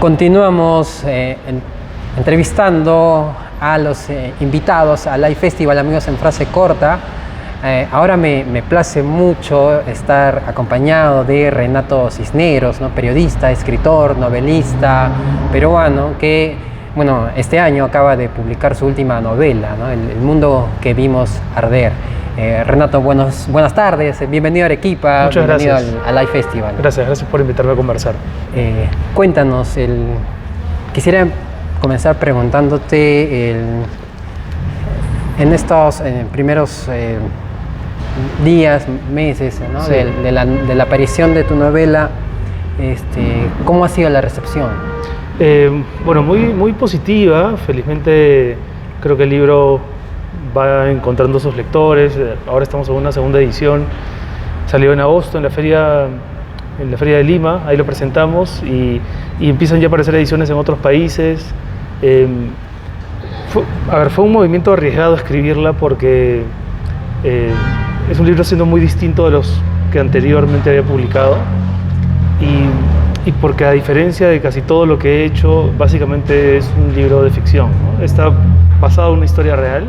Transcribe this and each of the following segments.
Continuamos entrevistando a los invitados al Live Festival Amigos en Frase Corta. Ahora me place mucho estar acompañado de Renato Cisneros, ¿no? Periodista, escritor, novelista peruano que, bueno, este año acaba de publicar su última novela, ¿no? El mundo que vimos arder. Renato, buenas tardes, bienvenido a Arequipa. Muchas bienvenido gracias. al Live Festival. Gracias por invitarme a conversar. Cuéntanos, quisiera comenzar preguntándote en estos primeros días, meses, ¿no? Sí. de la aparición de tu novela, ¿cómo ha sido la recepción? Bueno, muy positiva. Felizmente creo que el libro va encontrando sus lectores. Ahora estamos en una segunda edición. Salió en agosto en la feria de Lima, ahí lo presentamos y empiezan ya a aparecer ediciones en otros países. Fue un movimiento arriesgado escribirla porque es un libro siendo muy distinto de los que anteriormente había publicado y porque, a diferencia de casi todo lo que he hecho, básicamente es un libro de ficción, ¿no? Está basado en una historia real,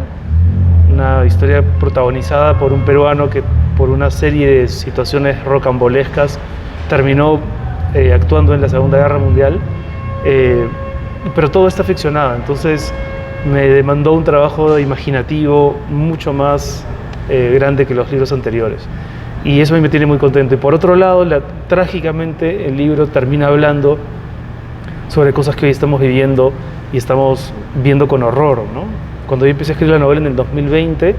una historia protagonizada por un peruano que, por una serie de situaciones rocambolescas, terminó actuando en la Segunda Guerra Mundial, pero todo está ficcionado. Entonces me demandó un trabajo imaginativo mucho más grande que los libros anteriores, y eso me tiene muy contento. Y por otro lado, trágicamente el libro termina hablando sobre cosas que hoy estamos viviendo y estamos viendo con horror, ¿no? Cuando yo empecé a escribir la novela en el 2020,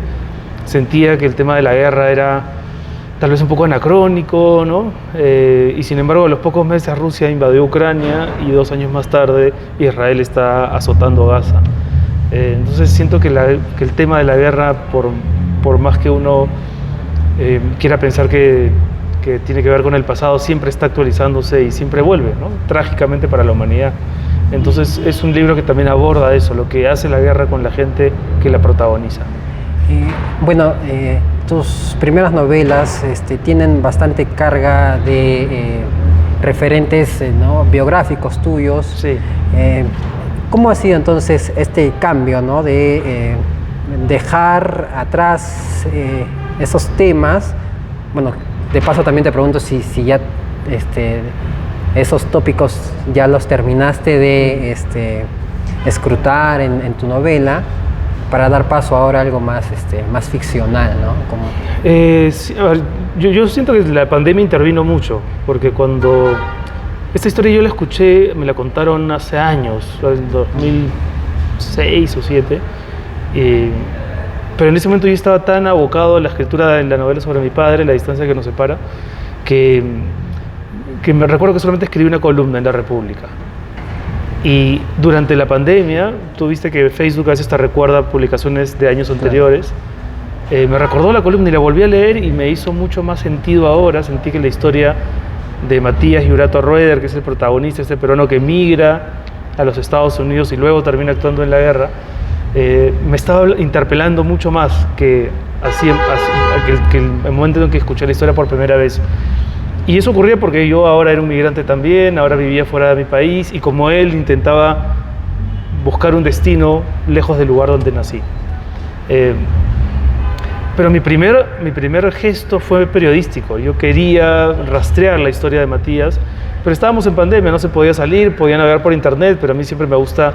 sentía que el tema de la guerra era tal vez un poco anacrónico, ¿no? Y sin embargo, a los pocos meses Rusia invadió Ucrania y 2 años más tarde Israel está azotando Gaza. Entonces siento que el tema de la guerra, por más que uno quiera pensar que tiene que ver con el pasado, siempre está actualizándose y siempre vuelve, ¿no? Trágicamente para la humanidad. Entonces es un libro que también aborda eso, lo que hace la guerra con la gente que la protagoniza. Bueno, tus primeras novelas tienen bastante carga de referentes ¿no? biográficos tuyos. Sí. ¿Cómo ha sido entonces este cambio, ¿no? de dejar atrás esos temas? Bueno, de paso también te pregunto si ya esos tópicos ya los terminaste de escrutar en tu novela, para dar paso ahora a algo más ficcional, ¿no? Sí, a ver, yo siento que la pandemia intervino mucho, porque cuando esta historia yo la escuché, me la contaron hace años, en 2006 o 2007, pero en ese momento yo estaba tan abocado a la escritura de la novela sobre mi padre, la distancia que nos separa, que me recuerdo que solamente escribí una columna en La República. Y durante la pandemia, tú viste que Facebook a veces te recuerda publicaciones de años anteriores. Me recordó la columna y la volví a leer y me hizo mucho más sentido ahora. Sentí que la historia de Matías Yurato Roeder, que es el protagonista, este peruano que emigra a los Estados Unidos y luego termina actuando en la guerra, me estaba interpelando mucho más que el momento en que escuché la historia por primera vez. Y eso ocurría porque yo ahora era un migrante también, ahora vivía fuera de mi país y, como él, intentaba buscar un destino lejos del lugar donde nací. Pero mi primer gesto fue periodístico. Yo quería rastrear la historia de Matías, pero estábamos en pandemia, no se podía salir, podía navegar por internet, pero a mí siempre me gusta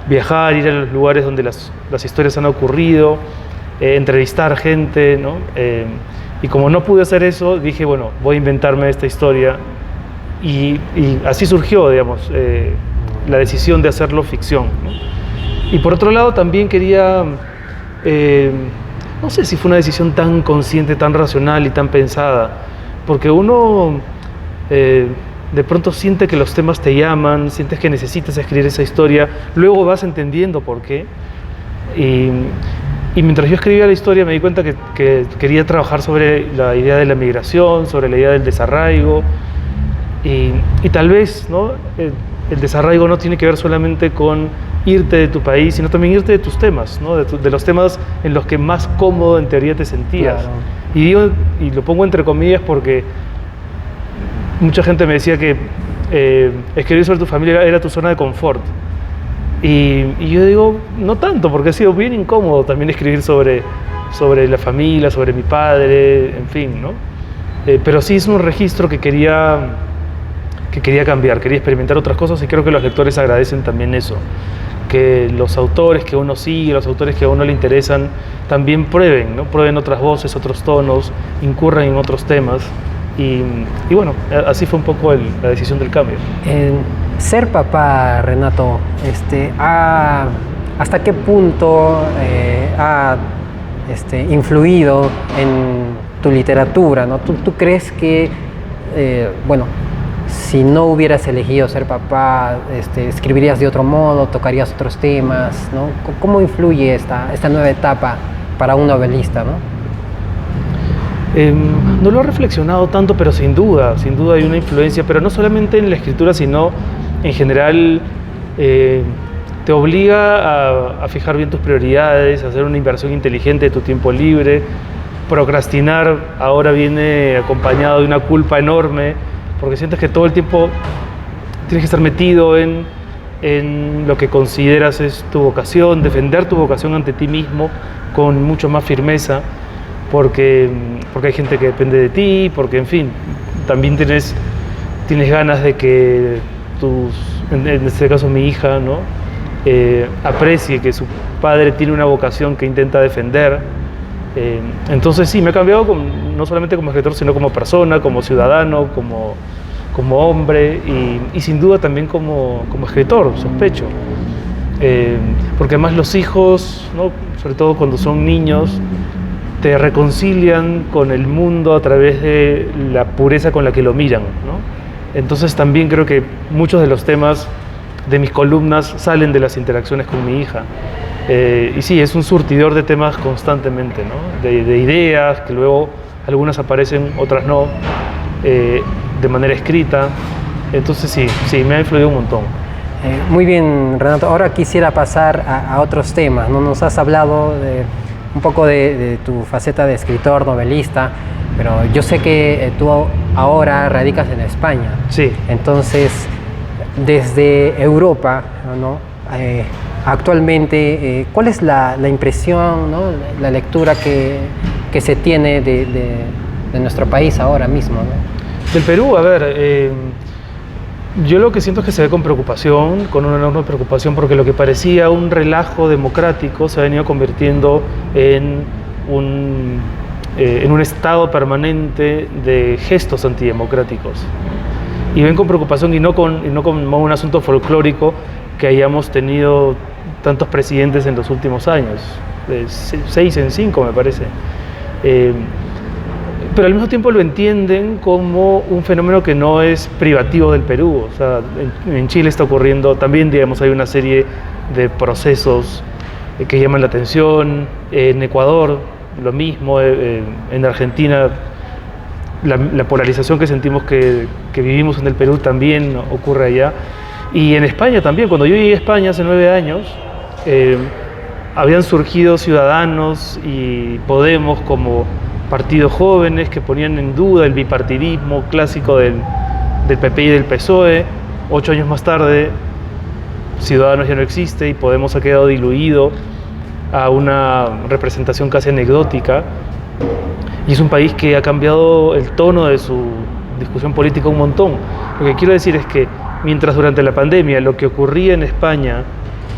viajar, ir a los lugares donde las historias han ocurrido, entrevistar gente, ¿no? Y como no pude hacer eso, dije, bueno, voy a inventarme esta historia. Y así surgió, digamos, la decisión de hacerlo ficción, ¿no? Y por otro lado, también quería, no sé si fue una decisión tan consciente, tan racional y tan pensada, porque uno de pronto siente que los temas te llaman, sientes que necesitas escribir esa historia, luego vas entendiendo por qué. Y mientras yo escribía la historia me di cuenta que quería trabajar sobre la idea de la migración, sobre la idea del desarraigo, y tal vez, ¿no? El desarraigo no tiene que ver solamente con irte de tu país, sino también irte de tus temas, ¿no? De los temas en los que más cómodo en teoría te sentías. Claro. Y lo pongo entre comillas porque mucha gente me decía que escribir sobre tu familia era tu zona de confort. Y yo digo, no tanto, porque ha sido bien incómodo también escribir sobre la familia, sobre mi padre, en fin, ¿no? Pero sí es un registro que quería cambiar, quería experimentar otras cosas, y creo que los lectores agradecen también eso, que los autores que uno sigue, los autores que a uno le interesan, también prueben, ¿no? Prueben otras voces, otros tonos, incurran en otros temas. Y bueno, así fue un poco la decisión del cambio. Ser papá, Renato, ¿hasta qué punto ha influido en tu literatura, ¿no? ¿Tú crees que, bueno, si no hubieras elegido ser papá, escribirías de otro modo, tocarías otros temas, ¿no? ¿Cómo influye esta nueva etapa para un novelista, ¿no? No lo he reflexionado tanto, pero sin duda hay una influencia, pero no solamente en la escritura, sino en general. Te obliga a fijar bien tus prioridades, a hacer una inversión inteligente de tu tiempo libre. Procrastinar ahora viene acompañado de una culpa enorme, porque sientes que todo el tiempo tienes que estar metido en lo que consideras es tu vocación, defender tu vocación ante ti mismo con mucho más firmeza, porque hay gente que depende de ti, porque en fin, también tienes ganas de que en este caso mi hija, ¿no? Aprecie que su padre tiene una vocación que intenta defender. Entonces sí, me ha cambiado no solamente como escritor, sino como persona, como ciudadano, como hombre, y sin duda también como escritor, sospecho. Porque además los hijos, ¿no? Sobre todo cuando son niños, te reconcilian con el mundo a través de la pureza con la que lo miran, ¿no? Entonces también creo que muchos de los temas de mis columnas salen de las interacciones con mi hija. Y sí, es un surtidor de temas constantemente, ¿no? De ideas, que luego algunas aparecen, otras no, de manera escrita. Entonces sí, me ha influido un montón. Muy bien, Renato. Ahora quisiera pasar a otros temas, ¿no? Nos has hablado un poco de tu faceta de escritor, novelista, pero yo sé que tú ahora radicas en España. Sí. Entonces, desde Europa, ¿no? Actualmente, ¿cuál es la impresión, ¿no? La lectura que se tiene de nuestro país ahora mismo, ¿no? Del Perú, a ver, yo lo que siento es que se ve con preocupación, con una enorme preocupación, porque lo que parecía un relajo democrático se ha venido convirtiendo en un estado permanente de gestos antidemocráticos. Y ven con preocupación y no como un asunto folclórico que hayamos tenido tantos presidentes en los últimos años, 6 en 5 me parece. Pero al mismo tiempo lo entienden como un fenómeno que no es privativo del Perú. O sea, en Chile está ocurriendo también, digamos, hay una serie de procesos que llaman la atención. En Ecuador, lo mismo. En Argentina, la polarización que sentimos que vivimos en el Perú también ocurre allá. Y en España también. Cuando yo llegué a España hace 9 años, habían surgido Ciudadanos y Podemos como partidos jóvenes que ponían en duda el bipartidismo clásico del PP y del PSOE. 8 años más tarde, Ciudadanos ya no existe y Podemos ha quedado diluido a una representación casi anecdótica. Y es un país que ha cambiado el tono de su discusión política un montón. Lo que quiero decir es que mientras durante la pandemia lo que ocurría en España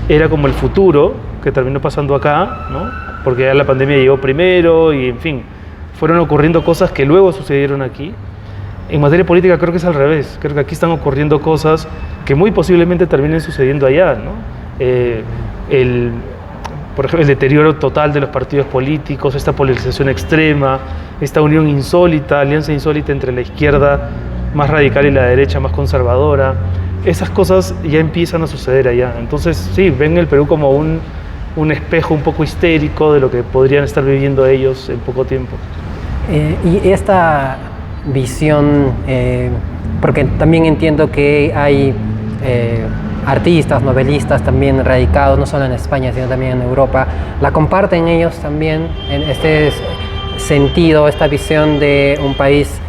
era como el futuro, que terminó pasando acá, ¿no? Porque ya la pandemia llegó primero y, en fin, fueron ocurriendo cosas que luego sucedieron aquí. En materia política creo que es al revés. Creo que aquí están ocurriendo cosas que muy posiblemente terminen sucediendo allá, ¿no? Por ejemplo, el deterioro total de los partidos políticos, esta polarización extrema, esta unión insólita, alianza insólita entre la izquierda más radical y la derecha más conservadora. Esas cosas ya empiezan a suceder allá. Entonces, sí, ven el Perú como un espejo un poco histérico de lo que podrían estar viviendo ellos en poco tiempo. Y esta visión, porque también entiendo que hay artistas, novelistas también radicados, no solo en España, sino también en Europa, ¿la comparten ellos también en este sentido, esta visión de un país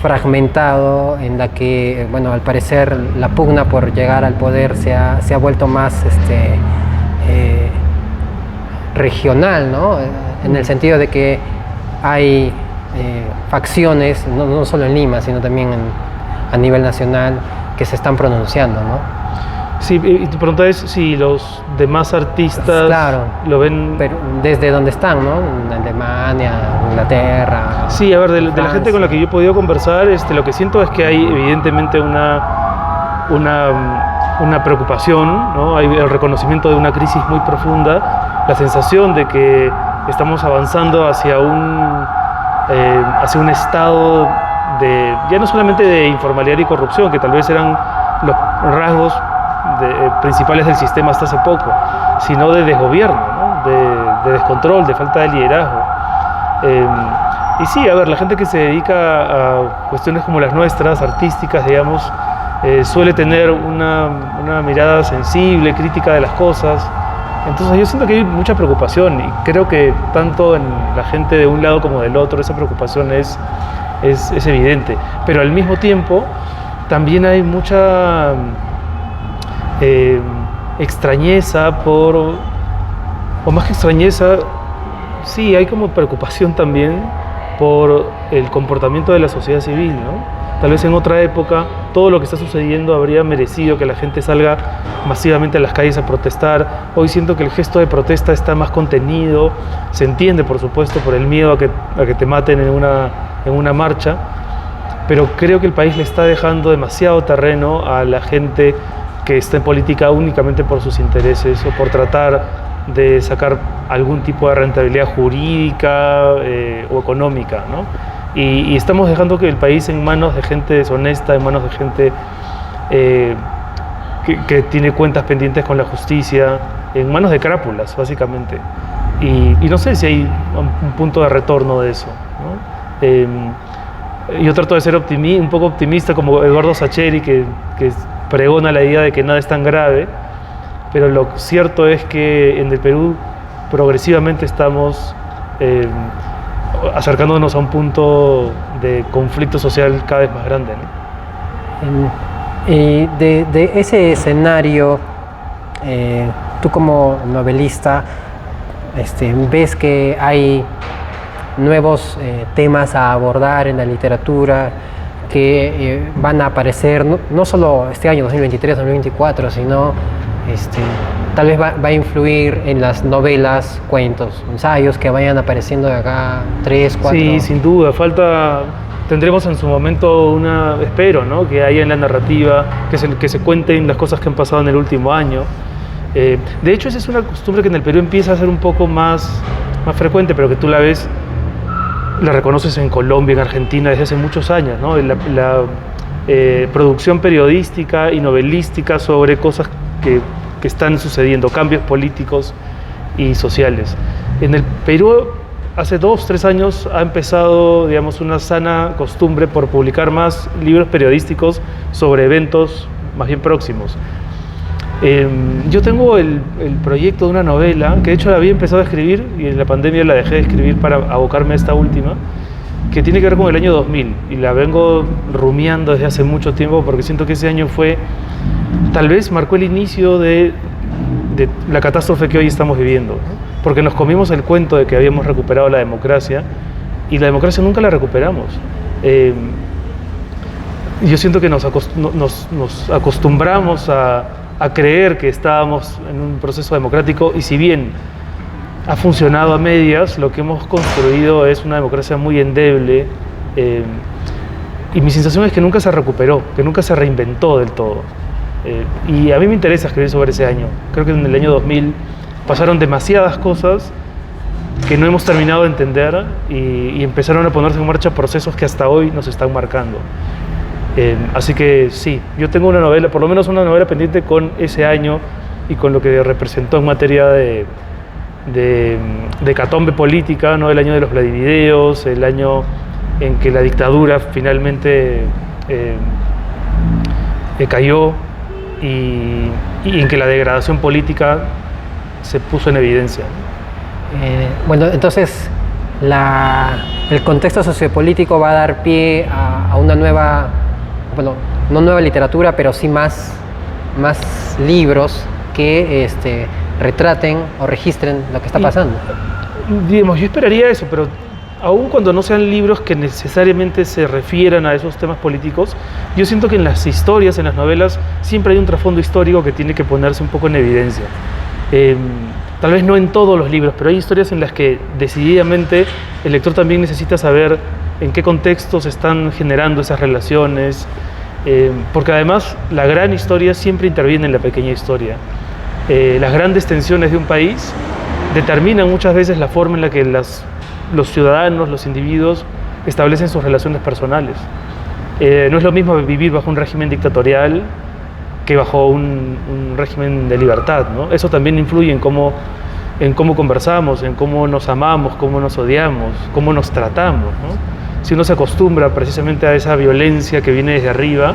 fragmentado, en la que, bueno, al parecer la pugna por llegar al poder se ha vuelto más regional, ¿no? En el sentido de que hay facciones, no solo en Lima, sino también a nivel nacional, que se están pronunciando, ¿no? Sí, y tu pregunta es si los demás artistas, claro, lo ven... pero desde donde están, ¿no? En Alemania, Inglaterra. Sí, a ver, de la gente con la que yo he podido conversar, lo que siento es que hay evidentemente una preocupación, ¿no? Hay el reconocimiento de una crisis muy profunda, la sensación de que estamos avanzando hacia un estado de, ya no solamente de informalidad y corrupción, que tal vez eran los rasgos principales del sistema hasta hace poco, sino de desgobierno, ¿no? de descontrol, de falta de liderazgo. Y sí, a ver, la gente que se dedica a cuestiones como las nuestras, artísticas, digamos, suele tener una mirada sensible, crítica de las cosas. Entonces yo siento que hay mucha preocupación y creo que tanto en la gente de un lado como del otro esa preocupación es evidente. Pero al mismo tiempo también hay mucha extrañeza o más que extrañeza, sí, hay como preocupación también por el comportamiento de la sociedad civil, ¿no? Tal vez en otra época todo lo que está sucediendo habría merecido que la gente salga masivamente a las calles a protestar. Hoy siento que el gesto de protesta está más contenido, se entiende por supuesto por el miedo a que te maten en una marcha, pero creo que el país le está dejando demasiado terreno a la gente que está en política únicamente por sus intereses o por tratar de sacar algún tipo de rentabilidad jurídica o económica, ¿no? Y estamos dejando que el país en manos de gente deshonesta, en manos de gente que tiene cuentas pendientes con la justicia, en manos de crápulas, básicamente. Y no sé si hay un punto de retorno de eso, ¿no? Yo trato de ser un poco optimista como Eduardo Sacheri, que pregona la idea de que nada es tan grave, pero lo cierto es que en el Perú progresivamente estamos acercándonos a un punto de conflicto social cada vez más grande, ¿no? Y de ese escenario, tú como novelista, ves que hay nuevos temas a abordar en la literatura que van a aparecer no solo este año 2023, 2024, sino tal vez va a influir en las novelas, cuentos, ensayos que vayan apareciendo de acá 3, 4. Sí, sin duda, tendremos en su momento espero, ¿no? Que haya en la narrativa, que se cuenten las cosas que han pasado en el último año. De hecho, esa es una costumbre que en el Perú empieza a ser un poco más frecuente, pero que tú la reconoces en Colombia, en Argentina desde hace muchos años, ¿no? La producción periodística y novelística sobre cosas que están sucediendo, cambios políticos y sociales. En el Perú, hace 2, 3 años ha empezado, digamos, una sana costumbre por publicar más libros periodísticos sobre eventos más bien próximos. Yo tengo el proyecto de una novela, que de hecho la había empezado a escribir y en la pandemia la dejé de escribir para abocarme a esta última, que tiene que ver con el año 2000 y la vengo rumiando desde hace mucho tiempo porque siento que ese año tal vez marcó el inicio de la catástrofe que hoy estamos viviendo, ¿no? Porque nos comimos el cuento de que habíamos recuperado la democracia y la democracia nunca la recuperamos. Yo siento que nos acostumbramos a creer que estábamos en un proceso democrático y si bien ha funcionado a medias, lo que hemos construido es una democracia muy endeble y mi sensación es que nunca se recuperó, que nunca se reinventó del todo. Y a mí me interesa escribir sobre ese año. Creo que en el año 2000 pasaron demasiadas cosas que no hemos terminado de entender y empezaron a ponerse en marcha procesos que hasta hoy nos están marcando. Así que sí, yo tengo una novela, por lo menos una novela pendiente con ese año y con lo que representó en materia de hecatombe política, ¿no? El año de los Vladimideos, el año en que la dictadura finalmente cayó y en que la degradación política se puso en evidencia. Bueno, entonces el contexto sociopolítico va a dar pie a a una nueva, bueno, no nueva literatura, pero sí más libros que retraten o registren lo que está pasando. Digamos, yo esperaría eso, pero aun cuando no sean libros que necesariamente se refieran a esos temas políticos, yo siento que en las historias, en las novelas, siempre hay un trasfondo histórico que tiene que ponerse un poco en evidencia. Tal vez no en todos los libros, pero hay historias en las que decididamente el lector también necesita saber en qué contextos se están generando esas relaciones, porque además la gran historia siempre interviene en la pequeña historia. Las grandes tensiones de un país determinan muchas veces la forma en la que los ciudadanos, los individuos, establecen sus relaciones personales. No es lo mismo vivir bajo un régimen dictatorial que bajo un régimen de libertad, ¿no? Eso también influye en cómo conversamos, en cómo nos amamos, cómo nos odiamos, cómo nos tratamos, ¿no? Si uno se acostumbra precisamente a esa violencia que viene desde arriba,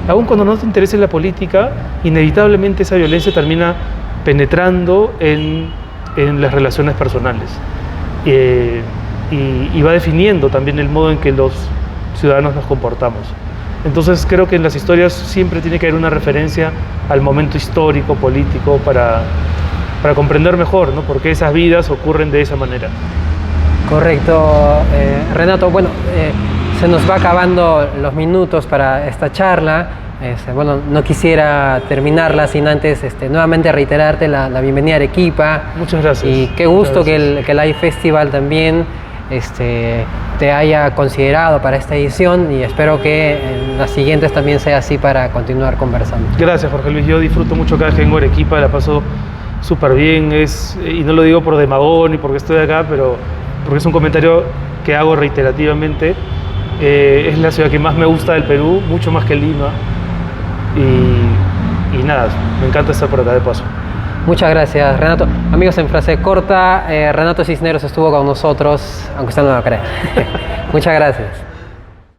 aun cuando no te interese la política, inevitablemente esa violencia termina penetrando en las relaciones personales. Y va definiendo también el modo en que los ciudadanos nos comportamos. Entonces creo que en las historias siempre tiene que haber una referencia al momento histórico, político, para comprender mejor, ¿no?, por qué esas vidas ocurren de esa manera. Correcto, Renato. Bueno, se nos va acabando los minutos para esta charla. Bueno, no quisiera terminarla sin antes nuevamente reiterarte la bienvenida a Arequipa. Muchas gracias. Y qué gusto que el Live Festival también te haya considerado para esta edición, y espero que en las siguientes también sea así para continuar conversando. Gracias, Jorge Luis. Yo disfruto mucho cada vez que vengo a Arequipa, la paso súper bien, y no lo digo por demagón ni porque estoy acá, pero porque es un comentario que hago reiterativamente. Es la ciudad que más me gusta del Perú, mucho más que Lima, y nada, me encanta estar por acá de paso. Muchas gracias, Renato. Amigos, en frase corta, Renato Cisneros estuvo con nosotros, aunque usted no lo crea. Muchas gracias.